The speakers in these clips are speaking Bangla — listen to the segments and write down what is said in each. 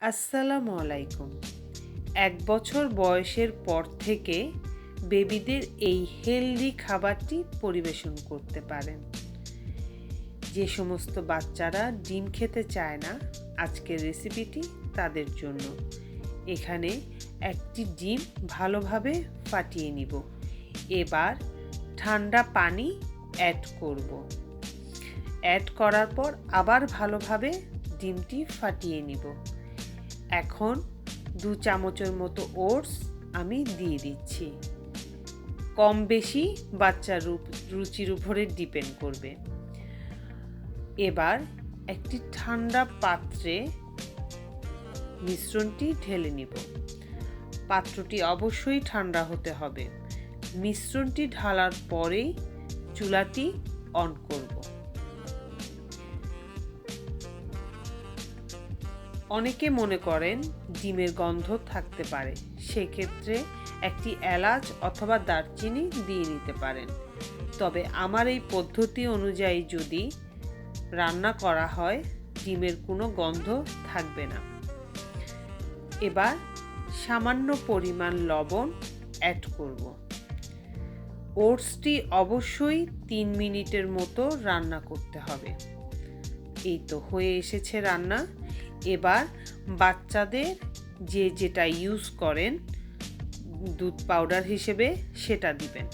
আসসালামু আলাইকুম। ১ বছর বয়সের পর থেকে বেবিদের এই হেলদি খাবারটি পরিবেশন করতে পারেন। যে সমস্ত বাচ্চারা ডিম খেতে চায় না, আজকের রেসিপিটি তাদের জন্য। এখানে একটি ডিম ভালোভাবে ফাটিয়ে নিব। এবার ঠান্ডা পানি অ্যাড করব। অ্যাড করার পর আবার ভালোভাবে ডিমটি ফাটিয়ে নিব। এখন 2 চামচের মতো ওটস আমি দিয়ে দিচ্ছি। কম বেশি বাচ্চার রুচির উপরে ডিপেন্ড করবে। এবার একটি ঠান্ডা পাত্রে মিশ্রণটি ঢেলে নিব। পাত্রটি অবশ্যই ঠান্ডা হতে হবে। মিশ্রণটি ঢালার পরেই চুলাটি অন করব। অনেকে মনে করেন ডিমের গন্ধ থাকতে পারে, সেক্ষেত্রে একটি এলাচ অথবা দারচিনি দিয়ে নিতে পারেন। তবে আমার এই পদ্ধতি অনুযায়ী যদি রান্না করা হয়, ডিমের কোনো গন্ধ থাকবে না। এবার সামান্য পরিমাণ লবণ অ্যাড করব। ওটসটি অবশ্যই 3 মিনিটের মতো রান্না করতে হবে। এই তো হয়ে এসেছে রান্না। এবার বাচ্চাদের যেটা ইউজ করেন দুধ পাউডার হিসেবে সেটা দিবেন।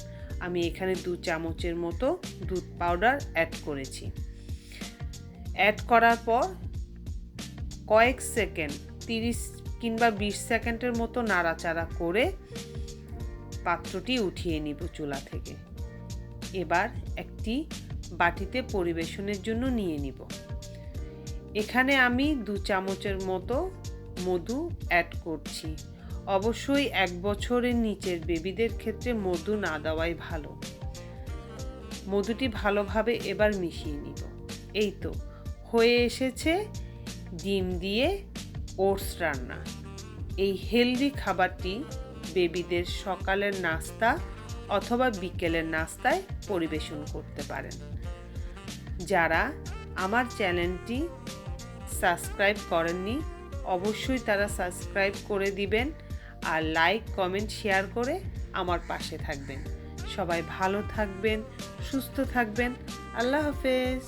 আমি এখানে 2 চামচের মতো দুধ পাউডার অ্যাড করেছি। অ্যাড করার পর কয়েক সেকেন্ড 30 কিংবা 20 সেকেন্ডের মতো নাড়াচাড়া করে পাত্রটি উঠিয়ে নিব চুলা থেকে। এবার একটি বাটিতে পরিবেশনের জন্য নিয়ে নিব। এখানে আমি 2 চামচের মতো মধু অ্যাড করছি। অবশ্যই 1 বছরের নিচের বেবিদের ক্ষেত্রে মধু না দেওয়াই ভালো। মধুটি ভালোভাবে এবার মিশিয়ে নিব। এই তো হয়ে এসেছে ডিম দিয়ে ওটস রান্না। এই হেলদি খাবারটি বেবিদের সকালের নাস্তা অথবা বিকেলের নাস্তায় পরিবেশন করতে পারেন। যারা আমার চ্যানেলটি সাবস্ক্রাইব করেননি, অবশ্যই তারা সাবস্ক্রাইব করে দিবেন আর লাইক, কমেন্ট, শেয়ার করে আমার পাশে থাকবেন। সবাই ভালো থাকবেন, সুস্থ থাকবেন। আল্লাহ হাফেজ।